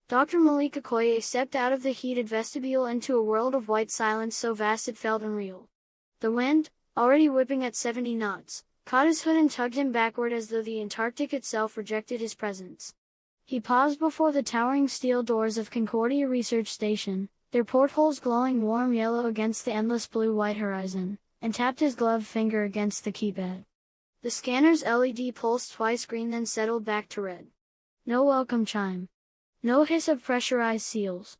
Dr. Malik Okoye stepped out of the heated vestibule into a world of white silence so vast it felt unreal. The wind, already whipping at 70 knots, caught his hood and tugged him backward as though the Antarctic itself rejected his presence. He paused before the towering steel doors of Concordia Research Station, their portholes glowing warm yellow against the endless blue-white horizon, and tapped his gloved finger against the keypad. The scanner's LED pulsed twice green then settled back to red. No welcome chime. No hiss of pressurized seals.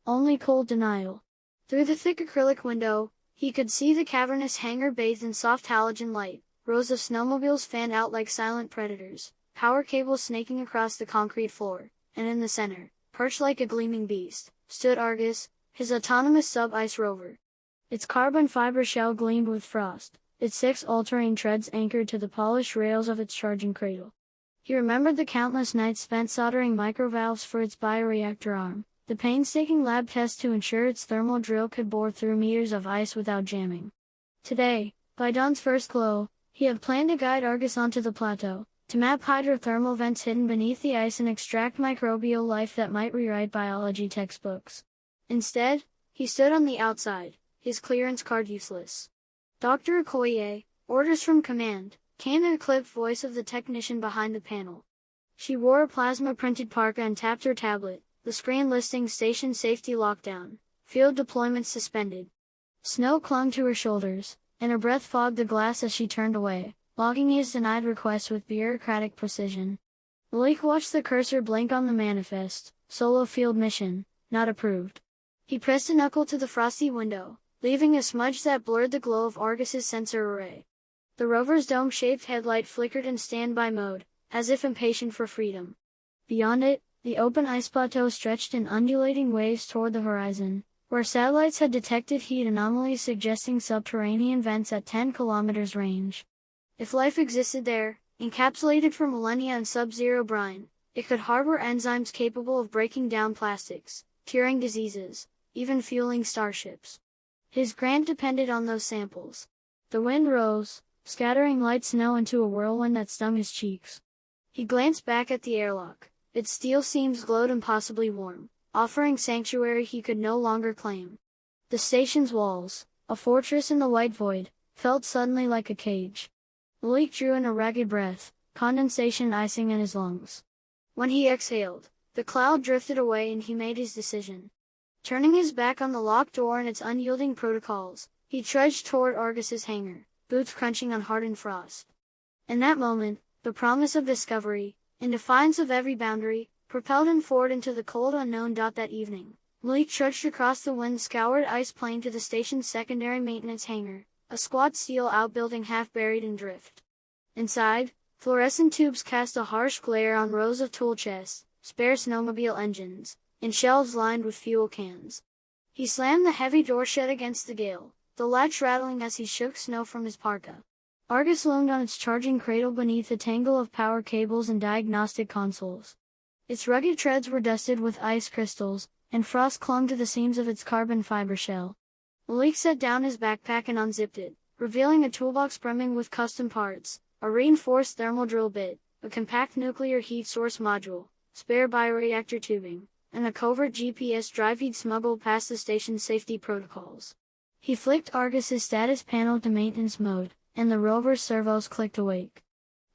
Only cold denial. Through the thick acrylic window, he could see the cavernous hangar bathed in soft halogen light, rows of snowmobiles fanned out like silent predators, power cables snaking across the concrete floor, and in the center, perched like a gleaming beast, stood Argus, his autonomous sub-ice rover. Its carbon fiber shell gleamed with frost, its 6 all-terrain treads anchored to the polished rails of its charging cradle. He remembered the countless nights spent soldering microvalves for its bioreactor arm, the painstaking lab tests to ensure its thermal drill could bore through meters of ice without jamming. Today, by dawn's first glow, he had planned to guide Argus onto the plateau, to map hydrothermal vents hidden beneath the ice and extract microbial life that might rewrite biology textbooks. Instead, he stood on the outside, his clearance card useless. Dr. Okoye, orders from command, came in the clipped voice of the technician behind the panel. She wore a plasma-printed parka and tapped her tablet, the screen listing station safety lockdown, field deployment suspended. Snow clung to her shoulders, and her breath fogged the glass as she turned away, logging his denied request with bureaucratic precision. Malik watched the cursor blink on the manifest, solo field mission, not approved. He pressed a knuckle to the frosty window, leaving a smudge that blurred the glow of Argus's sensor array. The rover's dome-shaped headlight flickered in standby mode, as if impatient for freedom. Beyond it, the open ice plateau stretched in undulating waves toward the horizon, where satellites had detected heat anomalies suggesting subterranean vents at 10 kilometers range. If life existed there, encapsulated for millennia in sub-zero brine, it could harbor enzymes capable of breaking down plastics, curing diseases, even fueling starships. His grant depended on those samples. The wind rose, scattering light snow into a whirlwind that stung his cheeks. He glanced back at the airlock. Its steel seams glowed impossibly warm, offering sanctuary he could no longer claim. The station's walls, a fortress in the white void, felt suddenly like a cage. Malik drew in a ragged breath, condensation icing in his lungs. When he exhaled, the cloud drifted away and he made his decision. Turning his back on the locked door and its unyielding protocols, he trudged toward Argus's hangar, boots crunching on hardened frost. In that moment, the promise of discovery, in defiance of every boundary, propelled him forward into the cold unknown. That evening, Malik trudged across the wind-scoured ice plain to the station's secondary maintenance hangar, a squat steel outbuilding half buried in drift. Inside, fluorescent tubes cast a harsh glare on rows of tool chests, spare snowmobile engines, and shelves lined with fuel cans. He slammed the heavy door shut against the gale, the latch rattling as he shook snow from his parka. Argus loomed on its charging cradle beneath a tangle of power cables and diagnostic consoles. Its rugged treads were dusted with ice crystals, and frost clung to the seams of its carbon fiber shell. Malik set down his backpack and unzipped it, revealing a toolbox brimming with custom parts, a reinforced thermal drill bit, a compact nuclear heat source module, spare bioreactor tubing, and a covert GPS drive he'd smuggled past the station's safety protocols. He flicked Argus's status panel to maintenance mode, and the rover's servos clicked awake.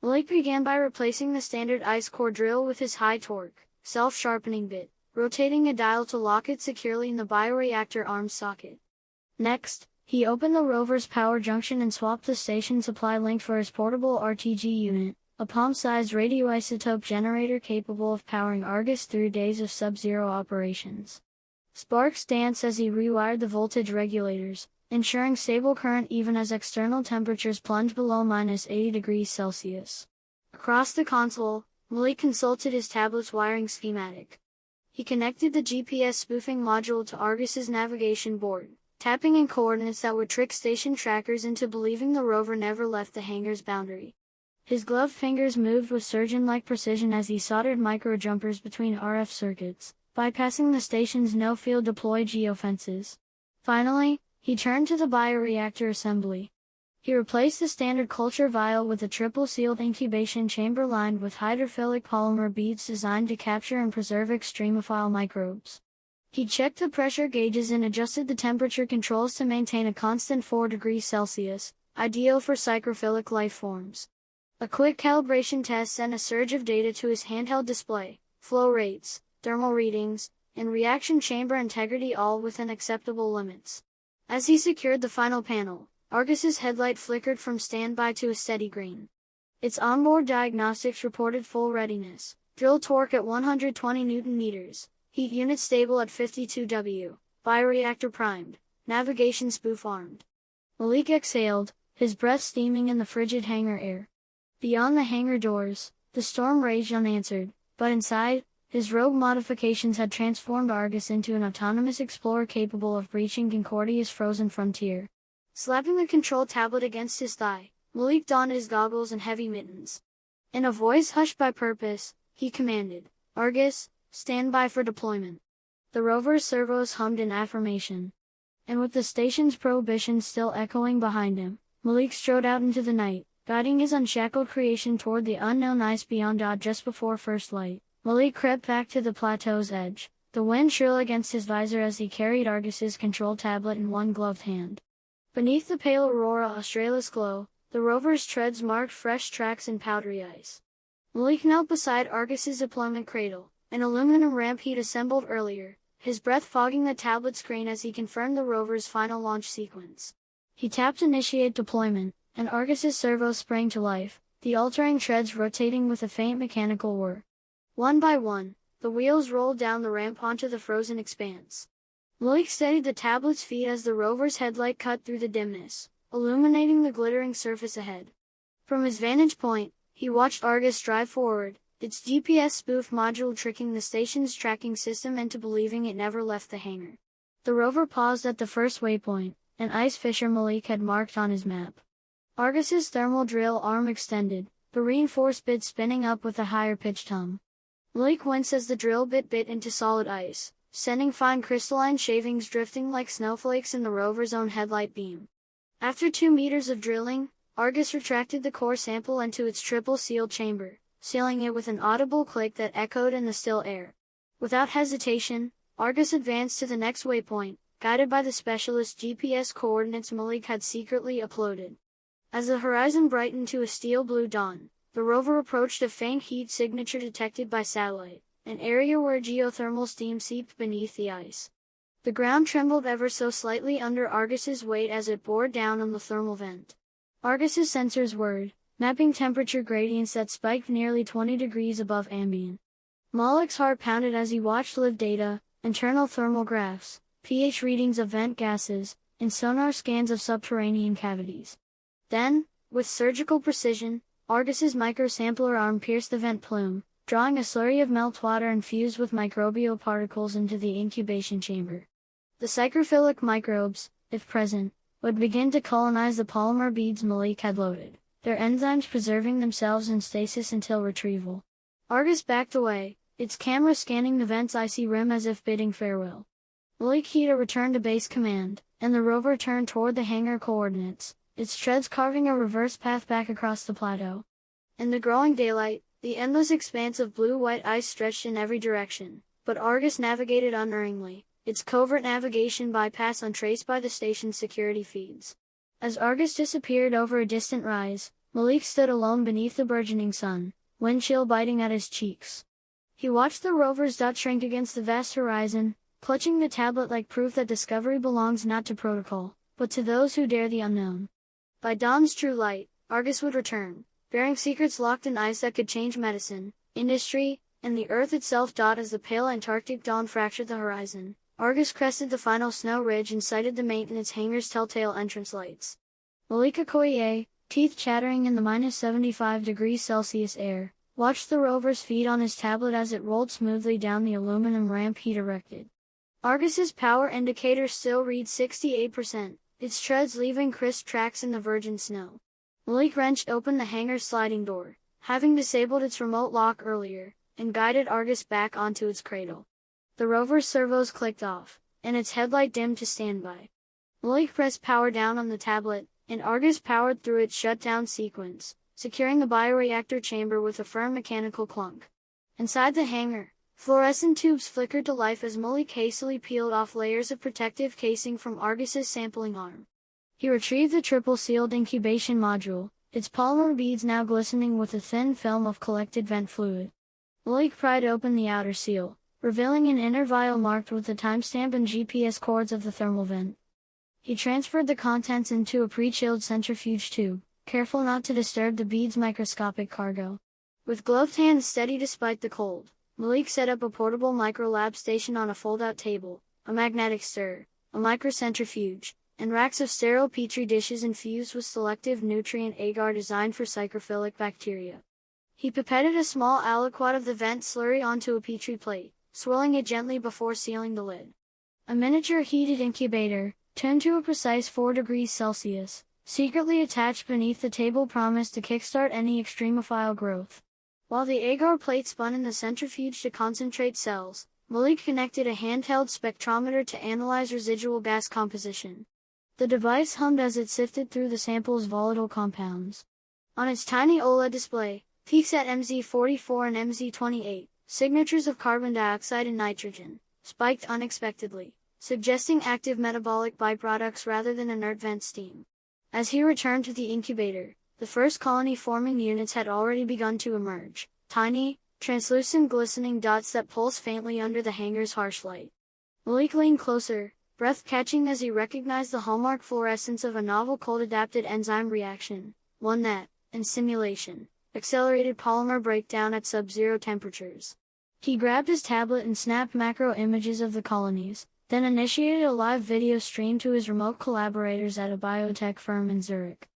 Malik began by replacing the standard ice core drill with his high-torque, self-sharpening bit, rotating a dial to lock it securely in the bioreactor arm's socket. Next, he opened the rover's power junction and swapped the station supply link for his portable RTG unit, a palm-sized radioisotope generator capable of powering Argus through days of sub-zero operations. Sparks danced as he rewired the voltage regulators, ensuring stable current even as external temperatures plunged below -80°C. Across the console, Malik consulted his tablet's wiring schematic. He connected the GPS spoofing module to Argus's navigation board, tapping in coordinates that would trick station trackers into believing the rover never left the hangar's boundary. His gloved fingers moved with surgeon-like precision as he soldered micro-jumpers between RF circuits, bypassing the station's no-field deploy geofences. Finally, he turned to the bioreactor assembly. He replaced the standard culture vial with a triple-sealed incubation chamber lined with hydrophilic polymer beads designed to capture and preserve extremophile microbes. He checked the pressure gauges and adjusted the temperature controls to maintain a constant 4 degrees Celsius, ideal for psychrophilic life forms. A quick calibration test sent a surge of data to his handheld display: flow rates, thermal readings, and reaction chamber integrity, all within acceptable limits. As he secured the final panel, Argus's headlight flickered from standby to a steady green. Its onboard diagnostics reported full readiness: drill torque at 120 Nm, heat unit stable at 52 W, bioreactor primed, navigation spoof armed. Malik exhaled, his breath steaming in the frigid hangar air. Beyond the hangar doors, the storm raged unanswered, but inside, his rogue modifications had transformed Argus into an autonomous explorer capable of breaching Concordia's frozen frontier. Slapping the control tablet against his thigh, Malik donned his goggles and heavy mittens. In a voice hushed by purpose, he commanded, "Argus, stand by for deployment." The rover's servos hummed in affirmation. And with the station's prohibition still echoing behind him, Malik strode out into the night, guiding his unshackled creation toward the unknown ice beyond. Just before first light, Malik crept back to the plateau's edge, the wind shrill against his visor as he carried Argus's control tablet in one gloved hand. Beneath the pale aurora australis glow, the rover's treads marked fresh tracks in powdery ice. Malik knelt beside Argus's deployment cradle, an aluminum ramp he'd assembled earlier, his breath fogging the tablet screen as he confirmed the rover's final launch sequence. He tapped initiate deployment, and Argus's servos sprang to life, the altering treads rotating with a faint mechanical whir. One by one, the wheels rolled down the ramp onto the frozen expanse. Malik steadied the tablet's feet as the rover's headlight cut through the dimness, illuminating the glittering surface ahead. From his vantage point, he watched Argus drive forward, its GPS spoof module tricking the station's tracking system into believing it never left the hangar. The rover paused at the first waypoint, an ice fissure Malik had marked on his map. Argus's thermal drill arm extended, the reinforced bit spinning up with a higher-pitched hum. Malik winced as the drill bit into solid ice, sending fine crystalline shavings drifting like snowflakes in the rover's own headlight beam. After 2 meters of drilling, Argus retracted the core sample into its triple-sealed chamber, sealing it with an audible click that echoed in the still air. Without hesitation, Argus advanced to the next waypoint, guided by the specialist GPS coordinates Malik had secretly uploaded. As the horizon brightened to a steel-blue dawn, the rover approached a faint heat signature detected by satellite, an area where geothermal steam seeped beneath the ice. The ground trembled ever so slightly under Argus's weight as it bore down on the thermal vent. Argus's sensors whirred, mapping temperature gradients that spiked nearly 20 degrees above ambient. Malik's heart pounded as he watched live data, internal thermal graphs, pH readings of vent gases, and sonar scans of subterranean cavities. Then, with surgical precision, Argus's microsampler arm pierced the vent plume, drawing a slurry of meltwater infused with microbial particles into the incubation chamber. The psychrophilic microbes, if present, would begin to colonize the polymer beads Malik had loaded, their enzymes preserving themselves in stasis until retrieval. Argus backed away, its camera scanning the vent's icy rim as if bidding farewell. Malik returned to base command, and the rover turned toward the hangar coordinates, its treads carving a reverse path back across the plateau. In the growing daylight, the endless expanse of blue-white ice stretched in every direction, but Argus navigated unerringly, its covert navigation bypass untraced by the station's security feeds. As Argus disappeared over a distant rise, Malik stood alone beneath the burgeoning sun, wind chill biting at his cheeks. He watched the rover's dot shrink against the vast horizon, clutching the tablet like proof that discovery belongs not to protocol, but to those who dare the unknown. By dawn's true light, Argus would return, bearing secrets locked in ice that could change medicine, industry, and the Earth itself. As the pale Antarctic dawn fractured the horizon, Argus crested the final snow ridge and sighted the maintenance hangar's telltale entrance lights. Malik Okoye, teeth chattering in the -75 degrees Celsius air, watched the rover's feet on his tablet as it rolled smoothly down the aluminum ramp he'd erected. Argus's power indicator still read 68%, its treads leaving crisp tracks in the virgin snow. Malik wrenched open the hangar's sliding door, having disabled its remote lock earlier, and guided Argus back onto its cradle. The rover's servos clicked off, and its headlight dimmed to standby. Malik pressed power down on the tablet, and Argus powered through its shutdown sequence, securing the bioreactor chamber with a firm mechanical clunk. Inside the hangar, fluorescent tubes flickered to life as Malik hastily peeled off layers of protective casing from Argus's sampling arm. He retrieved the triple-sealed incubation module, its polymer beads now glistening with a thin film of collected vent fluid. Malik pried open the outer seal, revealing an inner vial marked with the timestamp and GPS codes of the thermal vent. He transferred the contents into a pre-chilled centrifuge tube, careful not to disturb the bead's microscopic cargo. With gloved hands steady despite the cold, Malik set up a portable microlab station on a fold-out table, a magnetic stir, a microcentrifuge, and racks of sterile petri dishes infused with selective nutrient agar designed for psychrophilic bacteria. He pipetted a small aliquot of the vent slurry onto a petri plate, swirling it gently before sealing the lid. A miniature heated incubator, tuned to a precise 4 degrees Celsius, secretly attached beneath the table promised to kickstart any extremophile growth. While the agar plate spun in the centrifuge to concentrate cells, Malik connected a handheld spectrometer to analyze residual gas composition. The device hummed as it sifted through the sample's volatile compounds. On its tiny OLED display, peaks at MZ44 and MZ28, signatures of carbon dioxide and nitrogen, spiked unexpectedly, suggesting active metabolic byproducts rather than inert vent steam. As he returned to the incubator, the first colony-forming units had already begun to emerge, tiny, translucent glistening dots that pulse faintly under the hangar's harsh light. Malik leaned closer, breath catching as he recognized the hallmark fluorescence of a novel cold-adapted enzyme reaction, one that, in simulation, accelerated polymer breakdown at sub-zero temperatures. He grabbed his tablet and snapped macro images of the colonies, then initiated a live video stream to his remote collaborators at a biotech firm in Zurich.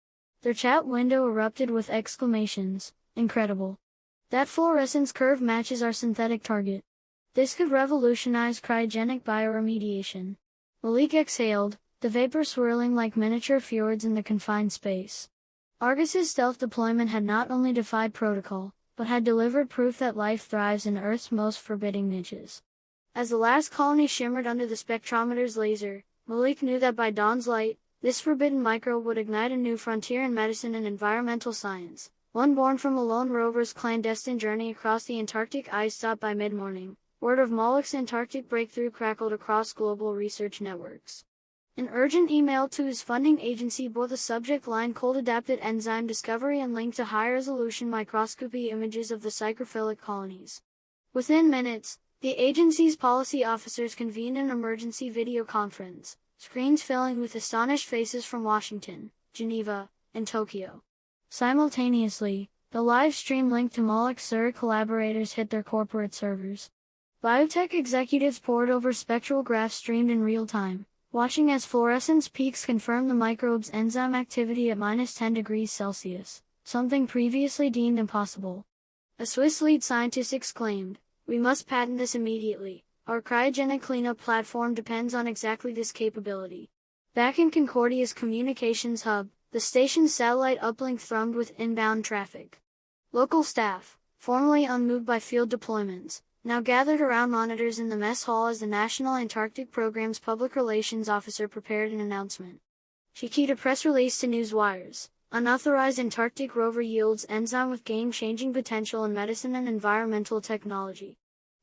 Their chat window erupted with exclamations, "Incredible! That fluorescence curve matches our synthetic target. This could revolutionize cryogenic bioremediation." Malik exhaled, the vapor swirling like miniature fjords in the confined space. Argus's stealth deployment had not only defied protocol, but had delivered proof that life thrives in Earth's most forbidding niches. As the last colony shimmered under the spectrometer's laser, Malik knew that by dawn's light, this forbidden microbe would ignite a new frontier in medicine and environmental science, one born from a lone rover's clandestine journey across the Antarctic ice stop by mid-morning. Word of Malik's Antarctic breakthrough crackled across global research networks. An urgent email to his funding agency bore the subject line "Cold-adapted enzyme discovery" and linked to high-resolution microscopy images of the psychrophilic colonies. Within minutes, the agency's policy officers convened an emergency video conference, screens filling with astonished faces from Washington, Geneva, and Tokyo. Simultaneously, the live stream link to Malik's Zurich collaborators hit their corporate servers. Biotech executives pored over spectral graphs streamed in real time, watching as fluorescence peaks confirmed the microbe's enzyme activity at -10 degrees Celsius, something previously deemed impossible. A Swiss lead scientist exclaimed, "We must patent this immediately. Our cryogenic cleanup platform depends on exactly this capability." Back in Concordia's communications hub, the station's satellite uplink thrummed with inbound traffic. Local staff, formerly unmoved by field deployments, now gathered around monitors in the mess hall as the National Antarctic Program's public relations officer prepared an announcement. She keyed a press release to news wires. "Unauthorized Antarctic rover yields enzyme with game-changing potential in medicine and environmental technology."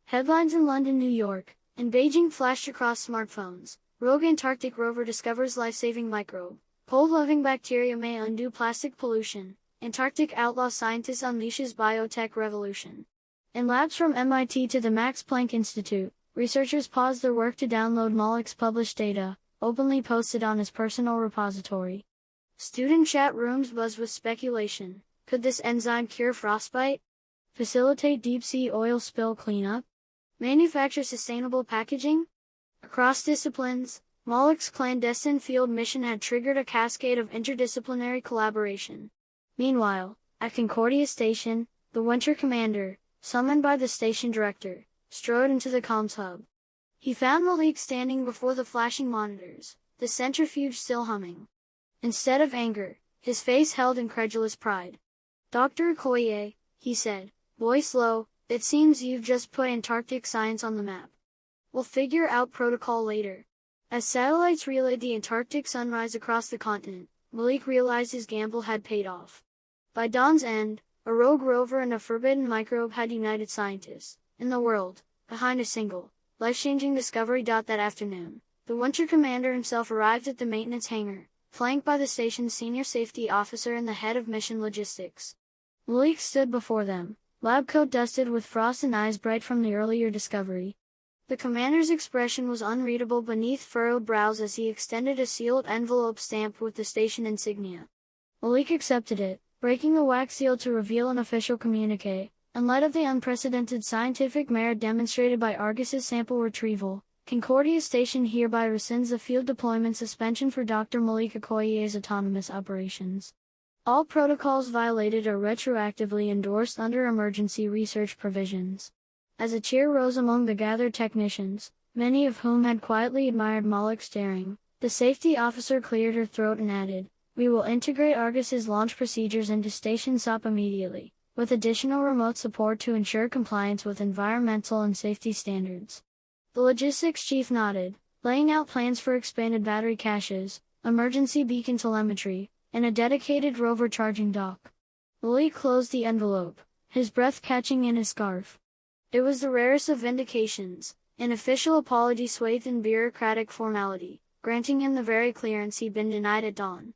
Headlines in London, New York, and Beijing flashed across smartphones. "Rogue Antarctic rover discovers life-saving microbe. Cold-loving bacteria may undo plastic pollution. Antarctic outlaw scientist unleashes biotech revolution." In labs from MIT to the Max Planck Institute, researchers paused their work to download Malik's published data, openly posted on his personal repository. Student chat rooms buzzed with speculation. Could this enzyme cure frostbite? Facilitate deep-sea oil spill cleanup? Manufacture sustainable packaging? Across disciplines, Malik's clandestine field mission had triggered a cascade of interdisciplinary collaboration. Meanwhile, at Concordia Station, the winter commander, summoned by the station director, strode into the comms hub. He found Malik standing before the flashing monitors, the centrifuge still humming. Instead of anger, his face held incredulous pride. "Dr. Okoye," he said, voice low, "it seems you've just put Antarctic science on the map. We'll figure out protocol later." As satellites relayed the Antarctic sunrise across the continent, Malik realized his gamble had paid off. By dawn's end, a rogue rover and a forbidden microbe had united scientists in the world behind a single, life-changing discovery. That afternoon, the Winter Commander himself arrived at the maintenance hangar, flanked by the station's senior safety officer and the head of mission logistics. Malik stood before them, lab coat dusted with frost and eyes bright from the earlier discovery. The commander's expression was unreadable beneath furrowed brows as he extended a sealed envelope stamped with the station insignia. Malik accepted it, breaking the wax seal to reveal an official communiqué. In light of the unprecedented scientific merit demonstrated by Argus's sample retrieval, Concordia Station hereby rescinds the field deployment suspension for Dr. Malik Okoye's autonomous operations. All protocols violated are retroactively endorsed under emergency research provisions. As a cheer rose among the gathered technicians, many of whom had quietly admired Malik's daring, the safety officer cleared her throat and added, "We will integrate Argus's launch procedures into Station SOP immediately, with additional remote support to ensure compliance with environmental and safety standards." The logistics chief nodded, laying out plans for expanded battery caches, emergency beacon telemetry, and a dedicated rover charging dock. Malik closed the envelope, his breath catching in his scarf. It was the rarest of vindications, an official apology swathed in bureaucratic formality, granting him the very clearance he'd been denied at dawn.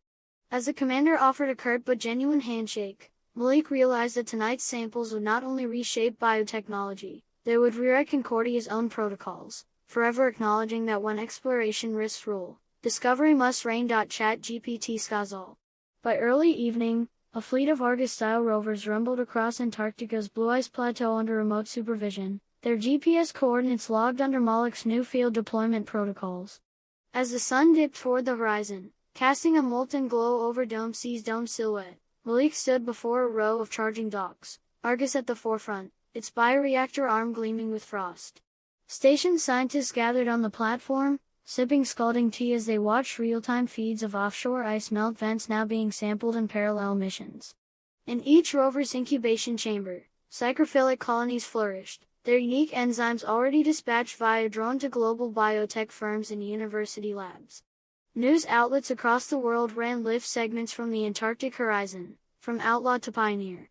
As the commander offered a curt but genuine handshake, Malik realized that tonight's samples would not only reshape biotechnology, they would rewrite Concordia's own protocols, forever acknowledging that when exploration risks rule, discovery must reign. ChatGPT Skazal. By early evening, a fleet of Argus-style rovers rumbled across Antarctica's blue ice plateau under remote supervision, their GPS coordinates logged under Malik's new field deployment protocols. As the sun dipped toward the horizon, casting a molten glow over Dome C's dome silhouette, Malik stood before a row of charging docks, Argus at the forefront, its bioreactor arm gleaming with frost. Station scientists gathered on the platform, sipping scalding tea as they watched real-time feeds of offshore ice melt vents now being sampled in parallel missions. In each rover's incubation chamber, psychrophilic colonies flourished, their unique enzymes already dispatched via drone to global biotech firms and university labs. News outlets across the world ran live segments from the Antarctic horizon, from outlaw to pioneer.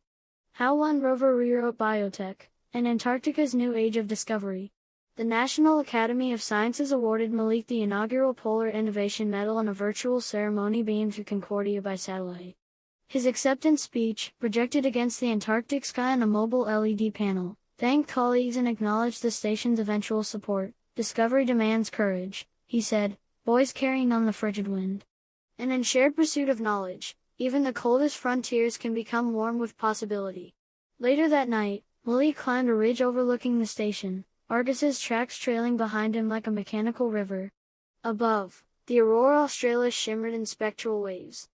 How one rover rewrote biotech, and Antarctica's new age of discovery. The National Academy of Sciences awarded Malik the inaugural Polar Innovation Medal in a virtual ceremony beamed through Concordia by satellite. His acceptance speech, projected against the Antarctic sky on a mobile LED panel, thanked colleagues and acknowledged the station's eventual support. "Discovery demands courage," he said, voice carrying on the frigid wind. And in shared pursuit of knowledge, even the coldest frontiers can become warm with possibility. Later that night, Malik climbed a ridge overlooking the station, Argus's tracks trailing behind him like a mechanical river. Above, the Aurora Australis shimmered in spectral waves.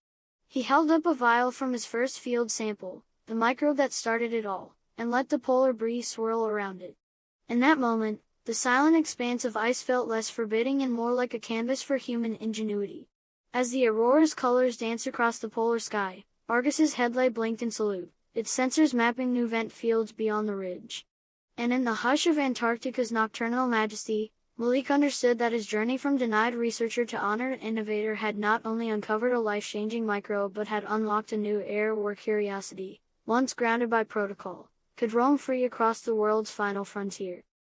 He held up a vial from his first field sample, the microbe that started it all, and let the polar breeze swirl around it. In that moment, the silent expanse of ice felt less forbidding and more like a canvas for human ingenuity. As the Aurora's colors danced across the polar sky, Argus's headlight blinked in salute, its sensors mapping new vent fields beyond the ridge. And in the hush of Antarctica's nocturnal majesty, Malik understood that his journey from denied researcher to honored innovator had not only uncovered a life-changing microbe but had unlocked a new era where curiosity, once grounded by protocol, could roam free across the world's final frontier.